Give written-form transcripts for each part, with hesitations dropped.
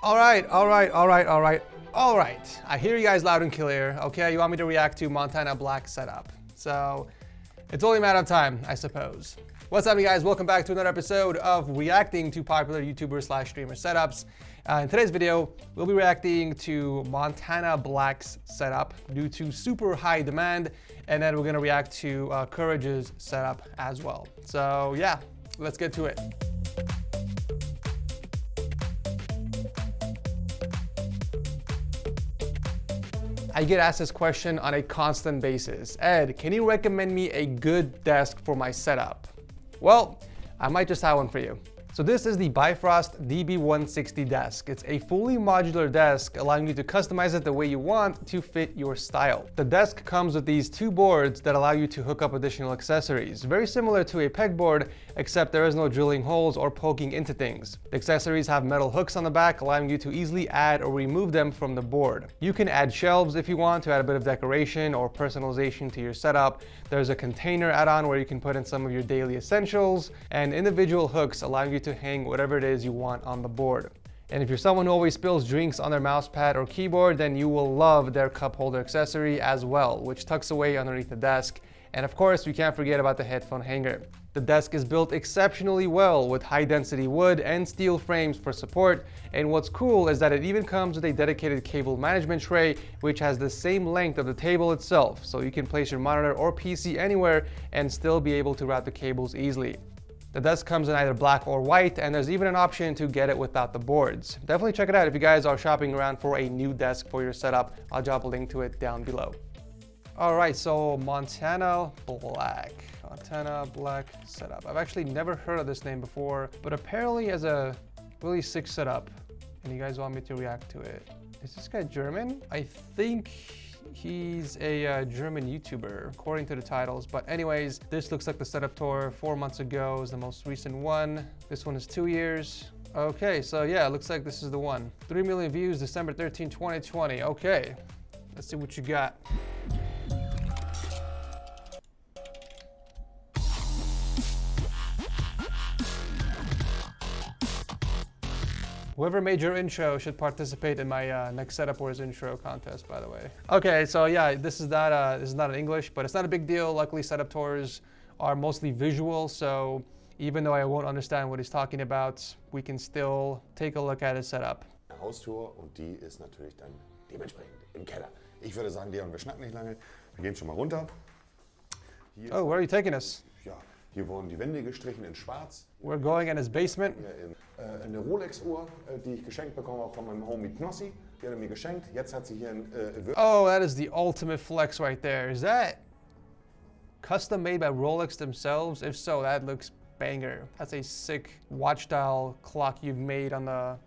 All right. I hear you guys loud and clear. Okay, you want me to react to MontanaBlack setup. So it's only a matter of time, I suppose. What's up, you guys? Welcome back to another episode of reacting to popular YouTuber/streamer setups. In today's video, we'll be reacting to MontanaBlack's setup due to super high demand, and then we're gonna react to Courage's setup as well. So yeah, let's get to it. I get asked this question on a constant basis. Ed, can you recommend me a good desk for my setup? Well, I might just have one for you. So this is the Bifrost DB160 desk. It's a fully modular desk allowing you to customize it the way you want to fit your style. The desk comes with these two boards that allow you to hook up additional accessories. Very similar to a pegboard, except there is no drilling holes or poking into things. The accessories have metal hooks on the back, allowing you to easily add or remove them from the board. You can add shelves if you want to add a bit of decoration or personalization to your setup. There's a container add-on where you can put in some of your daily essentials, and individual hooks allowing you to hang whatever it is you want on the board. And if you're someone who always spills drinks on their mouse pad or keyboard, then you will love their cup holder accessory as well, which tucks away underneath the desk. And of course, we can't forget about the headphone hanger. The desk is built exceptionally well with high density wood and steel frames for support. And what's cool is that it even comes with a dedicated cable management tray, which has the same length of the table itself. So you can place your monitor or PC anywhere and still be able to route the cables easily. The desk comes in either black or white, and there's even an option to get it without the boards. Definitely check it out if you guys are shopping around for a new desk for your setup. I'll drop a link to it down below. All right, so MontanaBlack setup. I've actually never heard of this name before, but apparently has a really sick setup, and you guys want me to react to it. Is this guy German? I think he's a German YouTuber, according to the titles. But anyways, this looks like the setup tour 4 months ago is the most recent one. This one is 2 years. Okay, so yeah, it looks like this is the one. 3 million views, December 13, 2020. Okay, let's see what you got. Whoever made your intro should participate in my next setup wars intro contest, by the way. Okay, so yeah, this is not in English, but it's not a big deal. Luckily, setup tours are mostly visual, so even though I won't understand what he's talking about, we can still take a look at his setup. Haustour und die ist natürlich dann dementsprechend im Keller. Ich würde sagen, Leon, wir schnacken nicht lange. Wir gehen schon mal runter. Oh, where are you taking us? Ja, hier wurden die Wände gestrichen in schwarz. We're going in his basement. Eine Rolex-Uhr, die ich geschenkt bekommen habe von meinem Homie Knossi. Die hat er mir geschenkt. Jetzt hat sie hier ein Oh, that is the ultimate flex right there. Is that custom made by Rolex themselves? If so, that looks banger. That's a sick watch dial clock you've made on the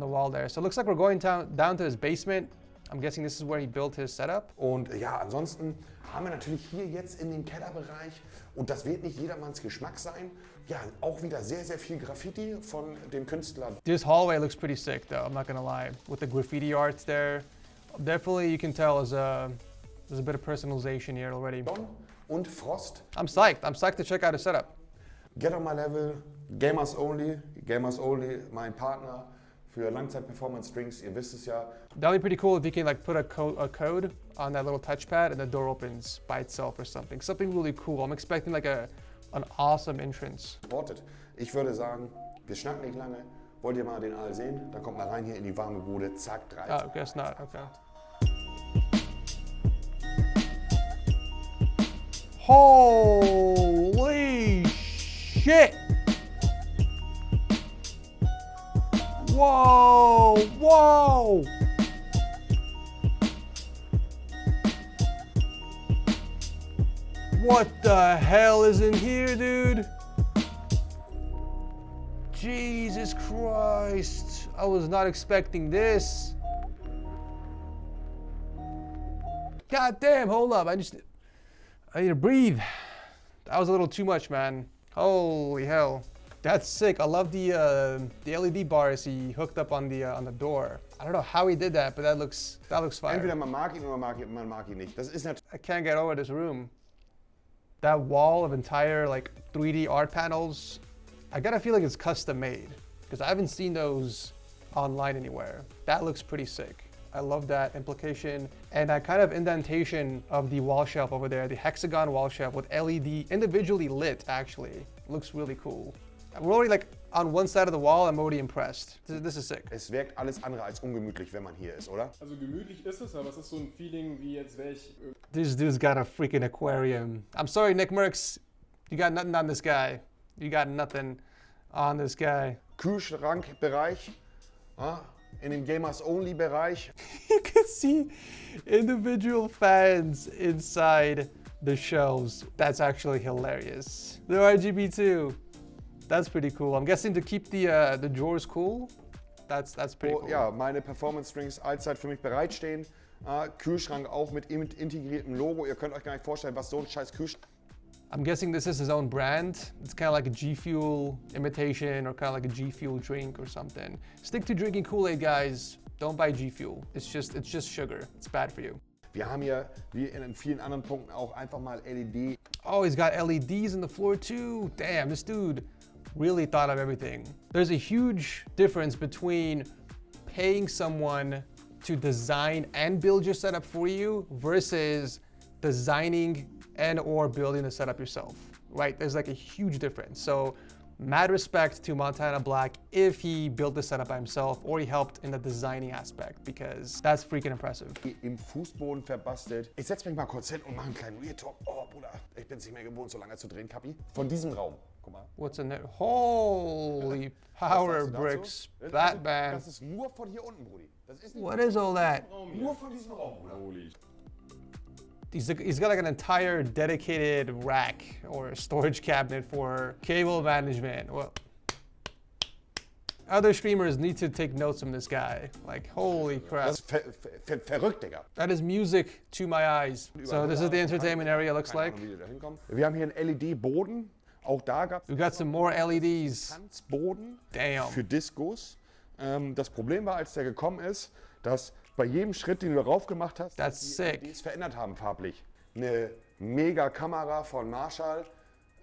wall there. So it looks like we're going down to his basement. I'm guessing this is where he built his setup. Und ja, ansonsten haben wir natürlich hier jetzt in den Kellerbereich, und das wird nicht jedermanns Geschmack sein, ja, auch wieder sehr, sehr viel Graffiti von dem Künstler. This hallway looks pretty sick though, I'm not gonna lie. With the graffiti art there, definitely you can tell there's a bit of personalization here already. Und Frost. I'm psyched to check out his setup. Get on my level, Gamers Only, mein Partner für Langzeit-Performance-Drinks, ihr wisst es ja. That'd be pretty cool if you can like put a code on that little touchpad and the door opens by itself or something. Something really cool. I'm expecting like an awesome entrance. Ich würde sagen, wir schnacken nicht lange. Wollt ihr mal den Aal sehen? Dann kommt mal rein hier in die warme Bude. Zack, 3. Oh, guess not. Okay. Holy shit! Whoa! Whoa! What the hell is in here, dude? Jesus Christ. I was not expecting this. God damn, hold up. I need to breathe. That was a little too much, man. Holy hell. That's sick. I love the LED bars he hooked up on the door. I don't know how he did that, but that looks fire. Entweder man mag ihn oder man mag ihn nicht. Das ist natürlich. I can't get over this room. That wall of entire like 3D art panels. I gotta feel like it's custom made because I haven't seen those online anywhere. That looks pretty sick. I love that implication. And that kind of indentation of the wall shelf over there, the hexagon wall shelf with LED, individually lit actually, looks really cool. We're already like on one side of the wall, I'm already impressed. This is sick. Es wirkt alles andere als ungemütlich, wenn man hier ist, oder? Also gemütlich ist es, aber es ist so ein Feeling, wie jetzt wäre ich... This dude's got a freaking aquarium. I'm sorry, Nick Merckx, you got nothing on this guy. You got nothing on this guy. Kühlschrankbereich, in dem Gamers-Only-Bereich. You can see individual fans inside the shelves. That's actually hilarious. They're RGB too. That's pretty cool. I'm guessing to keep the drawers cool. That's pretty cool. Ja, meine Performance Drinks allzeit für mich bereitstehen. Kühlschrank auch mit integriertem Logo. Ihr könnt euch gar nicht vorstellen, was so ein scheiß Kühlschrank... I'm guessing this is his own brand. It's kind of like a G Fuel imitation or kind of like a G Fuel drink or something. Stick to drinking Kool-Aid, guys. Don't buy G Fuel. It's just sugar. It's bad for you. Wir haben hier, wie in vielen anderen Punkten, auch einfach mal LED. Oh, he's got LEDs in the floor too. Damn, this dude really thought of everything. There's a huge difference between paying someone to design and build your setup for you versus designing and or building the setup yourself, right? There's like a huge difference. So mad respect to MontanaBlack if he built the setup by himself or he helped in the designing aspect, because that's freaking impressive. Im Fußboden verbastelt. Ich setze mich mal kurz hin und mache einen kleinen Real Talk. Oh, Bruder, ich bin es nicht mehr gewohnt, so lange zu drehen, Kapi. Von diesem Raum. Guck mal. What's in there? Holy power bricks, Batman. Das ist nur von hier unten, Brudi. Das ist nicht What is all that? nur von diesem Raum, Bruder. Holy. He's got like an entire dedicated rack or storage cabinet for cable management. Well, other streamers need to take notes from this guy. Like, holy crap. Das ist verrückt, Digga. That is music to my eyes. So this is the entertainment area, looks like. Wir haben hier einen LED-Boden. Auch da gab We got some more LEDs. Tanzboden Damn. für Discos. Das Problem war, als der gekommen ist, dass bei jedem Schritt, den du darauf gemacht hast, That's die sick. LEDs verändert haben farblich. Eine mega Kamera von Marshall,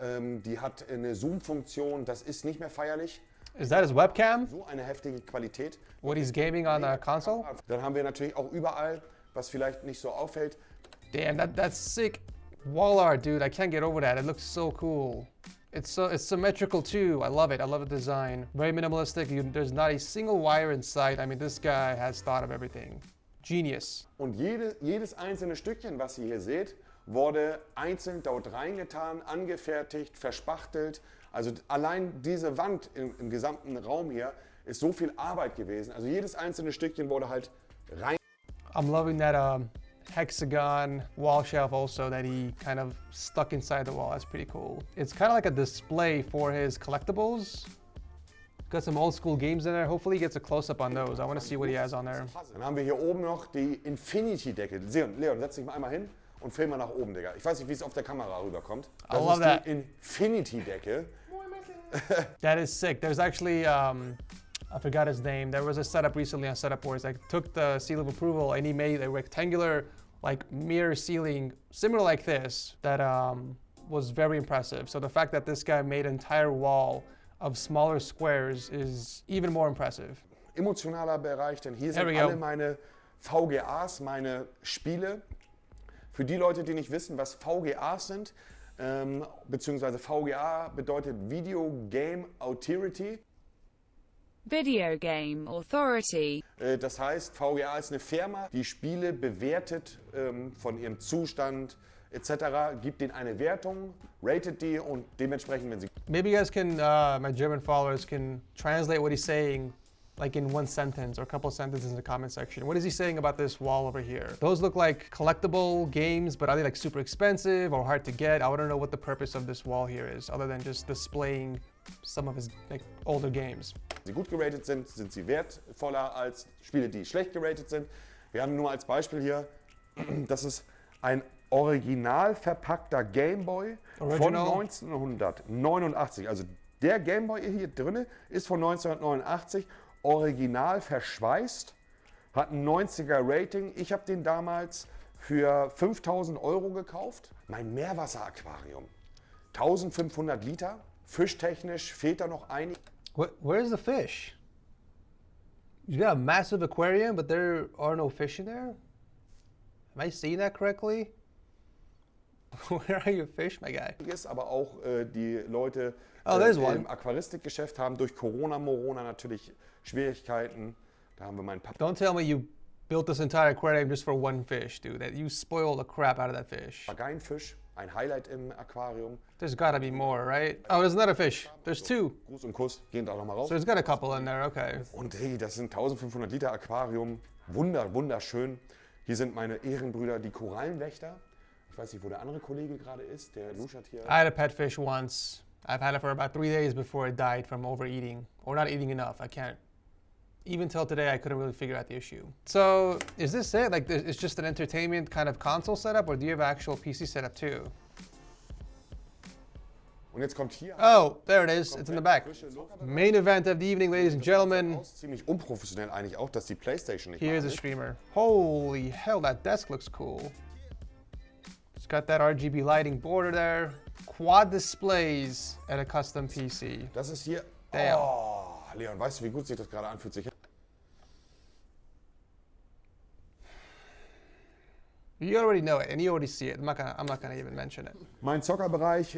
die hat eine Zoom-Funktion, das ist nicht mehr feierlich. Is that his webcam? So eine heftige Qualität. What he's gaming on a console? Dann haben wir natürlich auch überall, was vielleicht nicht so auffällt, Damn, that's sick. Wall art, dude. I can't get over that. It looks so cool. It's symmetrical too. I love it. I love the design. Very minimalistic. There's not a single wire in sight. I mean, this guy has thought of everything. Genius. Und jedes einzelne Stückchen, was ihr hier seht, wurde einzeln dort reingetan, angefertigt, verspachtelt. Also allein diese Wand im gesamten Raum hier ist so viel Arbeit gewesen. Also jedes einzelne Stückchen wurde halt rein. I'm loving that hexagon wall shelf also that he kind of stuck inside the wall. That's pretty cool. It's kind of like a display for his collectibles. Got some old school games in there. Hopefully he gets a close-up on those. I want to see what he has on there. Dann haben wir hier oben noch die Infinity-Decke. Leon, setz dich mal einmal hin und film mal nach oben, Digga. Ich weiß nicht, wie es auf der Kamera rüberkommt. I love that. Die Infinity-Decke. That is sick. There's actually, I forgot his name. There was a setup recently on Setup Wars. I took the seal of approval and he made a rectangular, like mirror ceiling, similar like this, that was very impressive. So the fact that this guy made an entire wall of smaller squares is even more impressive. Emotionaler Bereich, denn hier sind alle meine VGAs, meine Spiele. Für die Leute, die nicht wissen, was VGAs sind, beziehungsweise VGA bedeutet Video Game Authority. Video Game Authority. Das heißt, VGA ist eine Firma, die Spiele bewertet von ihrem Zustand etc., gibt denen eine Wertung, ratet die und dementsprechend, wenn sie... Maybe you guys can, my German followers can translate what he's saying like in one sentence or a couple of sentences in the comment section. What is he saying about this wall over here? Those look like collectible games, but are they like super expensive or hard to get? I want to know what the purpose of this wall here is, other than just displaying some of his like older games. Sie gut geratet sind, sind sie wertvoller als Spiele, die schlecht geratet sind. Wir haben nur als Beispiel hier, das ist ein original verpackter Gameboy von 1989. Also der Gameboy hier drin ist von 1989, original verschweißt, hat ein 90er Rating. Ich habe den damals für 5.000 € gekauft. Mein Meerwasseraquarium, 1500 Liter, fischtechnisch fehlt da noch einig. Where's the fish? You got a massive aquarium, but there are no fish in there? Am I seeing that correctly? Where are your fish, my guy? Aber auch die Leute im Aquaristikgeschäft haben durch Corona natürlich Schwierigkeiten. Da haben wir meinen Papa. Don't tell me you built this entire aquarium just for one fish, dude. That you spoiled the crap out of that fish. Papageienfisch, ein Highlight im Aquarium. There's gotta be more, right? Oh, there's another fish. There's two. Gruß und Kuss, gehen da nochmal raus. So there's got a couple in there, okay. Und hey, das sind 1500 Liter Aquarium. Wunderschön. Hier sind meine Ehrenbrüder, die Korallenwächter. Ich weiß nicht, wo der andere Kollege gerade ist. Der luschert hier. I had a pet fish once. I've had it for about 3 days before it died from overeating. Or not eating enough, I can't. Even till today, I couldn't really figure out the issue. So, is this it? Like, it's just an entertainment kind of console setup, or do you have actual PC setup too? Und jetzt kommt hier. Oh, there it is. It's in the back. Main event of the evening, ladies and gentlemen. Ziemlich unprofessionell eigentlich auch, dass die PlayStation nicht Here's a streamer. Holy hell, that desk looks cool. It's got that RGB lighting border there. Quad displays and a custom PC. Das ist hier. Damn. Oh, Leon, weißt du, wie gut sich das gerade anfühlt? You already know it and you already see it. I'm not gonna even mention it. Mein Zockerbereich,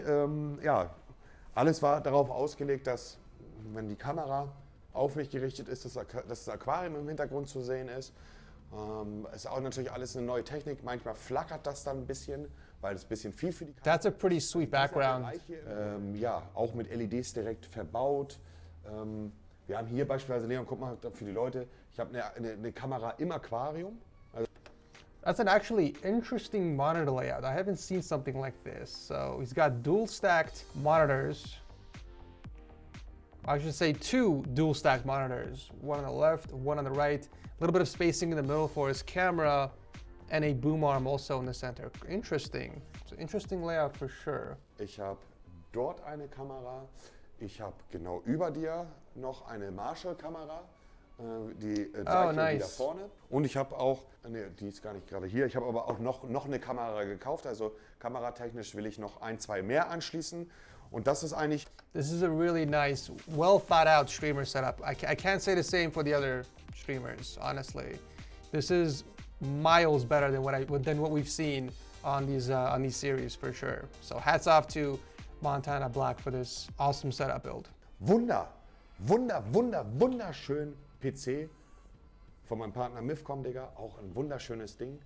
ja, alles war darauf ausgelegt, dass, wenn die Kamera auf mich gerichtet ist, dass das Aquarium im Hintergrund zu sehen ist. Ist auch natürlich alles eine neue Technik. Manchmal flackert das dann ein bisschen, weil es ein bisschen viel für die Kamera. That's a pretty sweet background. Ja, auch mit LEDs direkt verbaut. Wir haben hier beispielsweise, Leon, guck mal für die Leute, ich habe eine Kamera im Aquarium. That's an actually interesting monitor layout. I haven't seen something like this. So he's got dual stacked monitors. I should say 2 dual stacked monitors. One on the left, one on the right. A little bit of spacing in the middle for his camera and a boom arm also in the center. Interesting. It's an interesting layout for sure. Ich habe dort eine Kamera. Ich habe genau über dir noch eine Marshall-Kamera. Die gleiche wieder vorne. Und ich habe auch, nee, die ist gar nicht gerade hier, ich habe aber auch noch eine Kamera gekauft. Also kameratechnisch will ich noch 1, 2 mehr anschließen. Und das ist eigentlich... This is a really nice, well thought out streamer setup. I can't say the same for the other streamers, honestly. This is miles better than what we've seen on these series for sure. So hats off to MontanaBlack for this awesome setup build. Wunderschön PC von meinem Partner Mifcom, Digga. Auch ein wunderschönes Ding.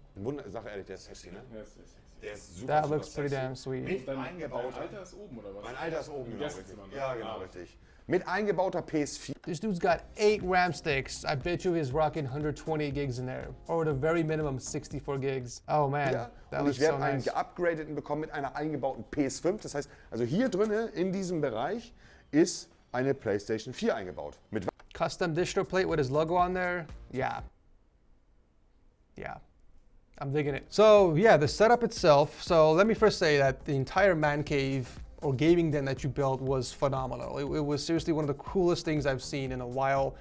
Sag ehrlich, der ist sexy, ne? Ja, ist sehr sexy. Der ist super, That super looks pretty sexy. damn sweet. Mit eingebauter... Dein Alter ist oben, oder was? Mein Alter ist oben, genau richtig. Gästezimmer, ne? Ja, genau richtig. Mit eingebauter PS4. This dude's got 8 RAM sticks. I bet you he's rocking 120 gigs in there. Or at a very minimum 64 gigs. Oh man, Ja, that und looks ich werde so einen nice. geupgradeten bekommen mit einer eingebauten PS5. Das heißt, also hier drinnen in diesem Bereich ist eine PlayStation 4 eingebaut. Mit Custom distro plate with his logo on there. Yeah. I'm digging it. So yeah, the setup itself. So let me first say that the entire man cave or gaming den that you built was phenomenal. It was seriously one of the coolest things I've seen in a while.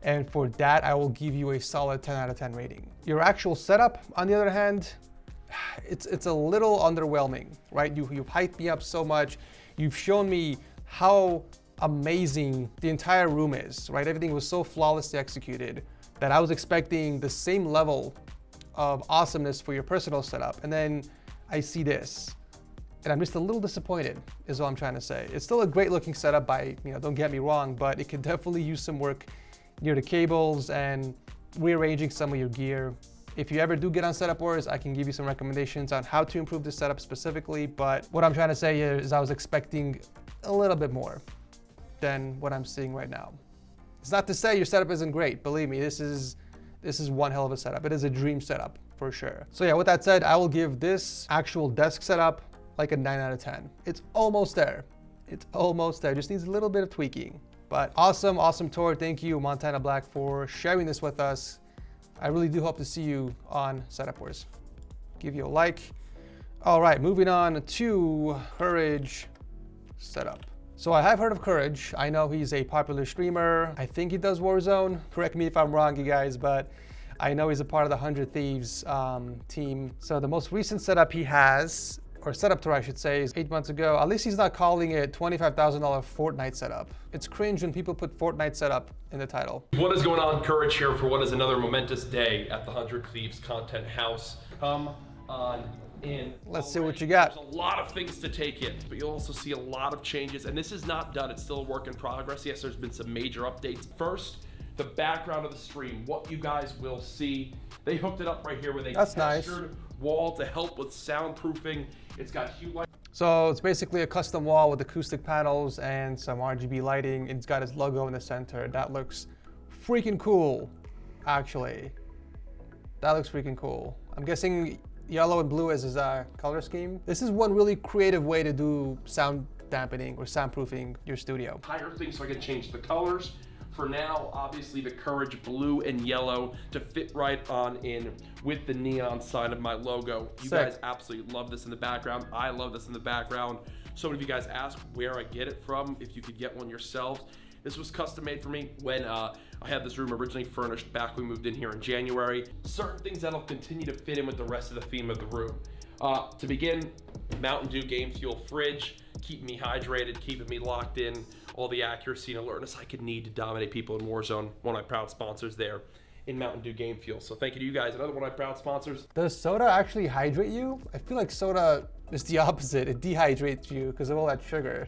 And for that, I will give you a solid 10 out of 10 rating. Your actual setup, on the other hand, it's a little underwhelming, right? You've hyped me up so much. You've shown me how amazing the entire room is, right? Everything was so flawlessly executed that I was expecting the same level of awesomeness for your personal setup. And then I see this and I'm just a little disappointed is all I'm trying to say. It's still a great looking setup don't get me wrong, but it could definitely use some work near the cables and rearranging some of your gear. If you ever do get on Setup Wars, I can give you some recommendations on how to improve the setup specifically, but what I'm trying to say here is I was expecting a little bit more than what I'm seeing right now. It's not to say your setup isn't great. Believe me, this is one hell of a setup. It is a dream setup for sure. So yeah, with that said, I will give this actual desk setup like a 9 out of 10. It's almost there. It's almost there. Just needs a little bit of tweaking. But awesome tour. Thank you, MontanaBlack, for sharing this with us. I really do hope to see you on Setup Wars. Give you a like. All right, moving on to Courage setup. So I have heard of Courage. I know he's a popular streamer. I think he does Warzone. Correct me if I'm wrong, you guys, but I know he's a part of the 100 Thieves team. So the most recent setup he has or setup tour I should say, is 8 months ago. At least he's not calling it $25,000 Fortnite setup. It's cringe when people put Fortnite setup in the title. What is going on? Courage here for what is another momentous day at the 100 Thieves Content House. Come on in. Let's see what you got. There's a lot of things to take in, but you'll also see a lot of changes, and this is not done. It's still a work in progress. Yes, there's been some major updates. First, the background of the stream, what you guys will see. They hooked it up right here with a textured wall to help with soundproofing. It's got hue light. So it's basically a custom wall with acoustic panels and some RGB lighting. It's got his logo in the center. That looks freaking cool, actually. That looks freaking cool. I'm guessing yellow and blue is his color scheme. This is one really creative way to do sound dampening or soundproofing your studio. Entire thing, so I can change the colors. For now, obviously the Courage blue and yellow to fit right on in with the neon sign of my logo. You guys absolutely love this in the background. I love this in the background. So many of you guys ask where I get it from, if you could get one yourselves. This was custom made for me when I had this room originally furnished back when we moved in here in January. Certain things that'll continue to fit in with the rest of the theme of the room. To begin, Mountain Dew Game Fuel fridge, keeping me hydrated, keeping me locked in, all the accuracy and alertness I could need to dominate people in Warzone. One of my proud sponsors there in Mountain Dew Game Fuel. So thank you to you guys. Another one of my proud sponsors. Does soda actually hydrate you? I feel like soda is the opposite. It dehydrates you because of all that sugar.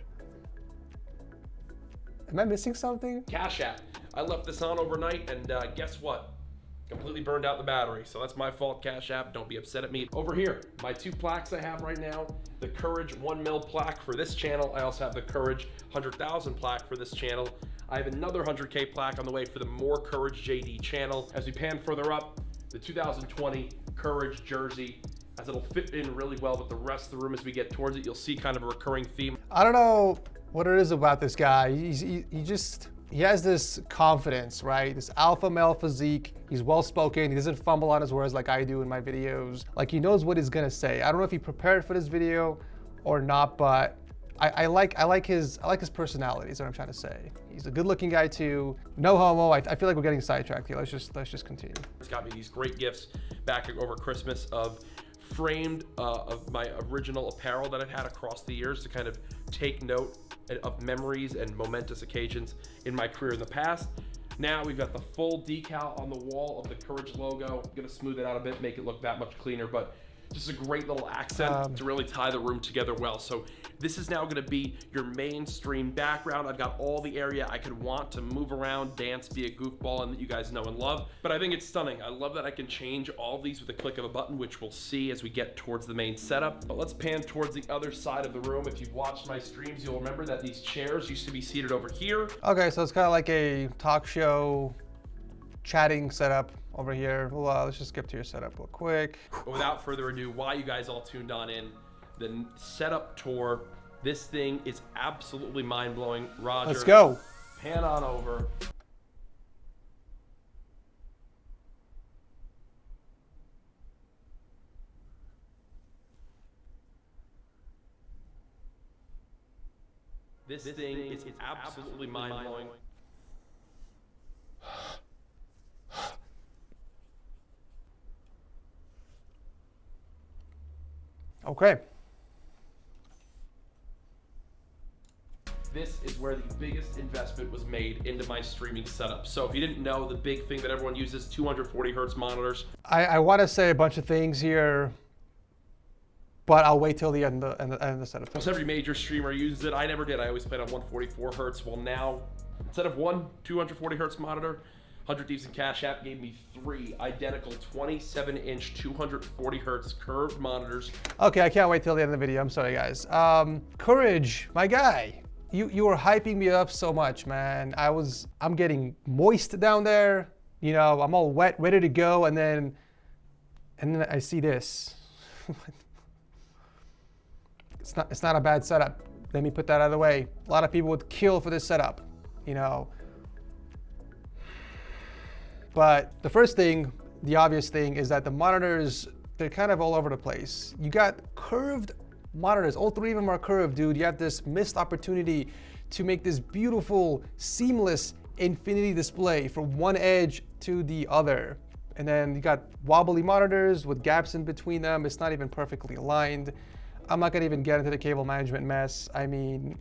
Am I missing something? Cash App. I left this on overnight and guess what? Completely burned out the battery. So that's my fault, Cash App. Don't be upset at me. Over here, my two plaques I have right now, the Courage 1 mil plaque for this channel. I also have the Courage 100,000 plaque for this channel. I have another 100K plaque on the way for the More Courage JD channel. As we pan further up, the 2020 Courage jersey, as it'll fit in really well with the rest of the room as we get towards it. You'll see kind of a recurring theme. I don't know what it is about this guy. He has this confidence, right? This alpha male physique. He's well-spoken. He doesn't fumble on his words like I do in my videos. Like, he knows what he's gonna say. I don't know if he prepared for this video or not, but I like his personality is what I'm trying to say. He's a good-looking guy too. No homo. I feel like we're getting sidetracked here. Let's just continue. It's got me these great gifts back over Christmas of framed of my original apparel that I've had across the years to kind of take note of memories and momentous occasions in my career in the past. Now we've got the full decal on the wall of the Courage logo. I'm gonna smooth it out a bit, make it look that much cleaner, but just a great little accent to really tie the room together well. So this is now gonna be your mainstream background. I've got all the area I could want to move around, dance, be a goofball, and that you guys know and love. But I think it's stunning. I love that I can change all these with a click of a button, which we'll see as we get towards the main setup. But let's pan towards the other side of the room. If you've watched my streams, you'll remember that these chairs used to be seated over here. Okay, so it's kind of like a talk show chatting setup over here. Well, let's just skip to your setup real quick. But without further ado, why you guys all tuned on in, the setup tour. This thing is absolutely mind-blowing. Roger, let's go. Pan on over. This thing is absolutely mind-blowing. Okay. This is where the biggest investment was made into my streaming setup. So if you didn't know, the big thing that everyone uses, 240 hertz monitors. I want to say a bunch of things here, but I'll wait till the end of the setup. Almost every major streamer uses it. I never did. I always played on 144 hertz. Well, now, instead of one 240 hertz monitor, 100 Thieves and Cash App gave me 3 identical 27-inch 240 hertz curved monitors. Okay, I can't wait till the end of the video. I'm sorry, guys. Courage, my guy. You were hyping me up so much, man. I'm getting moist down there. You know, I'm all wet, ready to go, and then I see this. It's not a bad setup. Let me put that out of the way. A lot of people would kill for this setup, you know. But the first thing, the obvious thing, is that the monitors, they're kind of all over the place. You got curved monitors. All 3 of them are curved, dude. You have this missed opportunity to make this beautiful, seamless infinity display from one edge to the other. And then you got wobbly monitors with gaps in between them. It's not even perfectly aligned. I'm not gonna even get into the cable management mess. I mean,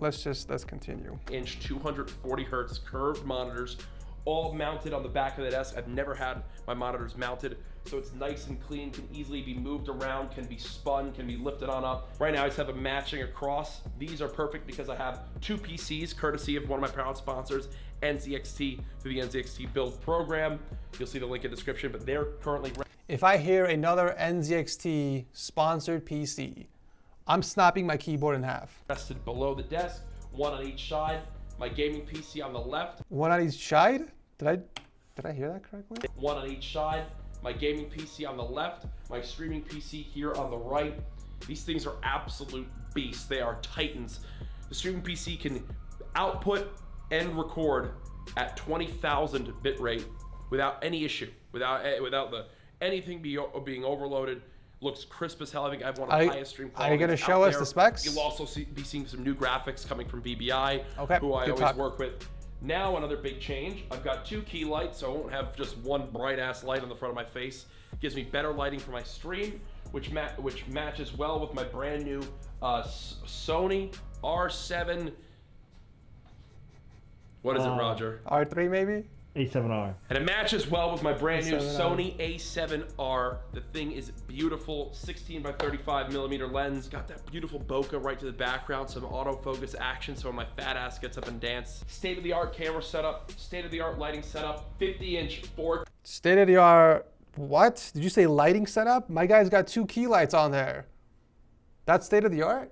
let's continue. 240 hertz curved monitors, all mounted on the back of the desk. I've never had my monitors mounted, so it's nice and clean, can easily be moved around, can be spun, can be lifted on up. Right now I just have a matching across. These are perfect because I have 2 PCs, courtesy of one of my proud sponsors, NZXT, through the NZXT build program. You'll see the link in the description, but they're currently... If I hear another NZXT sponsored PC, I'm snapping my keyboard in half. Rested below the desk, one on each side. My gaming PC on the left. One on each side? Did I hear that correctly? One on each side. My gaming PC on the left. My streaming PC here on the right. These things are absolute beasts. They are titans. The streaming PC can output and record at 20,000 bitrate without any issue, without anything being overloaded. Looks crisp as hell. I think I have one of the highest stream quality. Are you going to show us the specs? You'll also be seeing some new graphics coming from BBI, okay, who I always work with. Now another big change. I've got 2 key lights, so I won't have just one bright ass light on the front of my face. Gives me better lighting for my stream, which matches well with my brand new Sony R7. What is it, Roger? R3 maybe? A7R. And it matches well with my brand new A7R. Sony A7R. The thing is beautiful, 16 by 35 millimeter lens. Got that beautiful bokeh right to the background, some autofocus action so when my fat ass gets up and dance. State-of-the-art camera setup, state-of-the-art lighting setup, 50-inch 4K. State-of-the-art, what? Did you say lighting setup? My guy's got 2 key lights on there. That's state-of-the-art?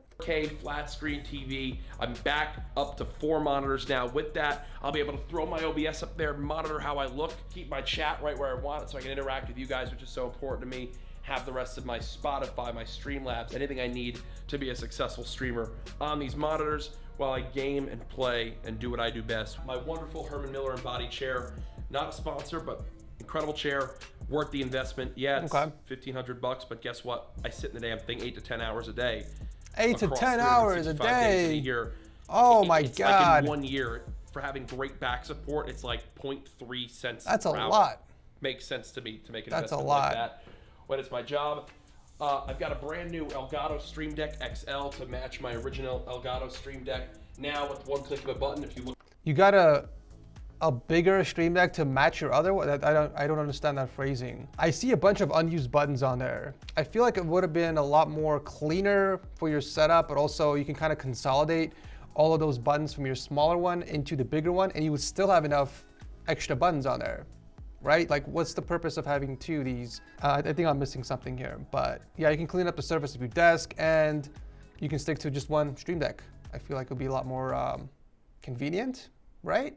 Flat screen TV. I'm back up to 4 monitors now. With that, I'll be able to throw my OBS up there, monitor how I look, keep my chat right where I want it so I can interact with you guys, which is so important to me. Have the rest of my Spotify, my Streamlabs, anything I need to be a successful streamer on these monitors while I game and play and do what I do best. My wonderful Herman Miller embodied chair, not a sponsor, but incredible chair, worth the investment. Yeah, it's $1,500, but guess what? I sit in the damn thing 8 to 10 hours a day. 8 to 10 hours a day. Year. Oh my it's God. Like in 1 year, for having great back support, it's like 0.3 cents. That's a per hour. lot. Makes sense to me to make an That's a investment lot. like that when it's my job. I've got a brand new Elgato Stream Deck XL to match my original Elgato Stream Deck. Now with one click of a button, if you look. You got a bigger Stream Deck to match your other one? I don't understand that phrasing. I see a bunch of unused buttons on there. I feel like it would have been a lot more cleaner for your setup, but also you can kind of consolidate all of those buttons from your smaller one into the bigger one, and you would still have enough extra buttons on there, right? Like, what's the purpose of having 2 of these? I think I'm missing something here, but yeah, you can clean up the surface of your desk and you can stick to just one Stream Deck. I feel like it would be a lot more convenient, right?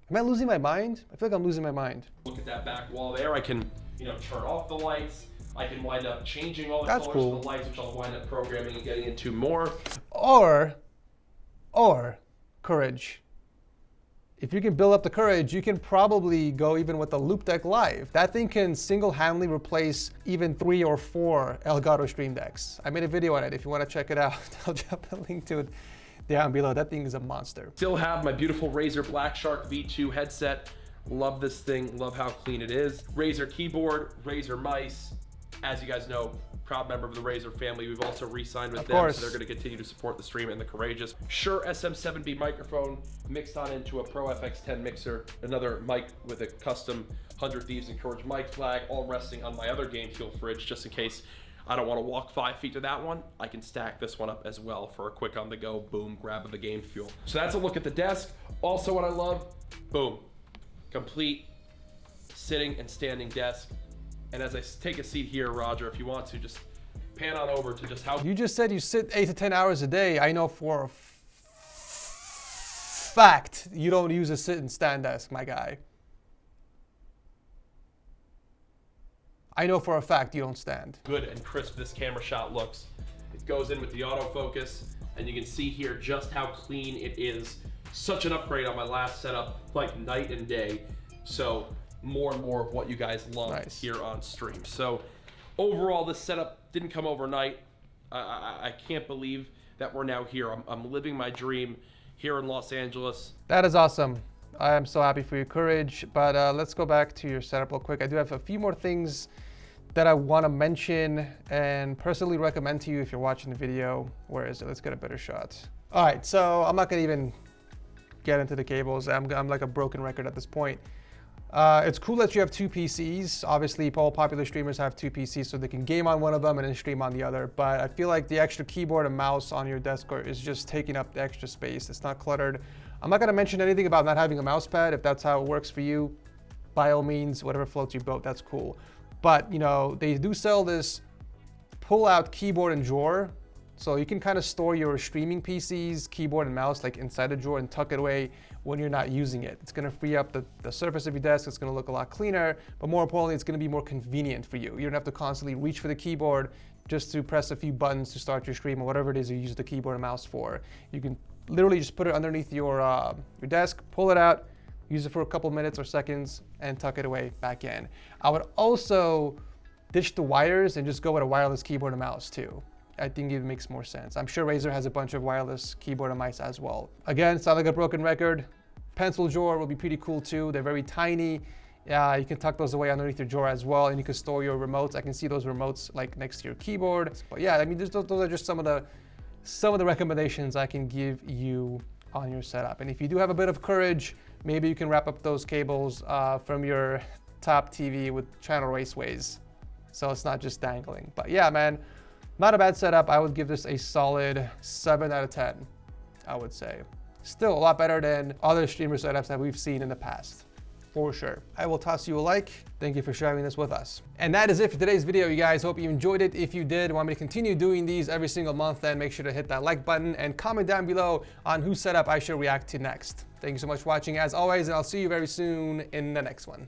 Am I losing my mind? I feel like I'm losing my mind. Look at that back wall there. I can, turn off the lights. I can wind up changing all the That's colors cool. of the lights, which I'll wind up programming and getting into more. Or courage. If you can build up the courage, you can probably go even with the Loop Deck Live. That thing can single-handedly replace even 3 or 4 Elgato Stream Decks. I made a video on it. If you want to check it out, I'll drop a link to it down below. That thing is a monster. Still have my beautiful Razer Black Shark V2 headset. Love this thing, love how clean it is. Razer keyboard, Razer mice. As you guys know, proud member of the Razer family. We've also re-signed with them, so they're gonna continue to support the stream and the Courageous. Shure SM7B microphone mixed on into a Pro FX10 mixer. Another mic with a custom 100 Thieves and Courage mic flag, all resting on my other Game Fuel fridge, just in case I don't want to walk 5 feet to that one. I can stack this one up as well for a quick on the go, boom, grab of the Game Fuel. So that's a look at the desk. Also what I love, boom, complete sitting and standing desk. And as I take a seat here, Roger, if you want to, just pan on over to just how... You just said you sit 8 to 10 hours a day. I know for a fact you don't use a sit and stand desk, my guy. I know for a fact you don't stand. Good and crisp this camera shot looks. It goes in with the autofocus, and you can see here just how clean it is. Such an upgrade on my last setup, like night and day. So more and more of what you guys love here on stream. So overall, this setup didn't come overnight. I can't believe that we're now here. I'm living my dream here in Los Angeles. That is awesome. I am so happy for your courage, but let's go back to your setup real quick. I do have a few more things that I want to mention and personally recommend to you if you're watching the video. Where is it? Let's get a better shot. All right, so I'm not gonna even get into the cables. I'm like a broken record at this point. It's cool that you have two PCs. Obviously, all popular streamers have two PCs, so they can game on one of them and then stream on the other. But I feel like the extra keyboard and mouse on your desk is just taking up the extra space. It's not cluttered. I'm not gonna mention anything about not having a mouse pad. If that's how it works for you, by all means, whatever floats your boat, that's cool. But you know, they do sell this pull-out keyboard and drawer. So you can kind of store your streaming PCs, keyboard and mouse like inside the drawer and tuck it away when you're not using it. It's gonna free up the surface of your desk. It's gonna look a lot cleaner, but more importantly, it's gonna be more convenient for you. You don't have to constantly reach for the keyboard just to press a few buttons to start your stream or whatever it is you use the keyboard and mouse for. You can literally just put it underneath your desk, pull it out, use it for a couple minutes or seconds, and tuck it away back in. I would also ditch the wires and just go with a wireless keyboard and mouse too. I think it makes more sense. I'm sure Razer has a bunch of wireless keyboard and mice as well. Again, sound like a broken record. Pencil drawer will be pretty cool too. They're very tiny. You can tuck those away underneath your drawer as well, and you can store your remotes. I can see those remotes like next to your keyboard. But yeah, I mean, those are just some of the recommendations I can give you on your setup. And if you do have a bit of courage, maybe you can wrap up those cables from your top TV with channel raceways, so it's not just dangling. But yeah, man. Not a bad setup. I would give this a solid 7 out of 10, I would say. Still a lot better than other streamer setups that we've seen in the past, for sure. I will toss you a like. Thank you for sharing this with us. And that is it for today's video, you guys. Hope you enjoyed it. If you did, want me to continue doing these every single month, then make sure to hit that like button and comment down below on whose setup I should react to next. Thank you so much for watching as always, and I'll see you very soon in the next one.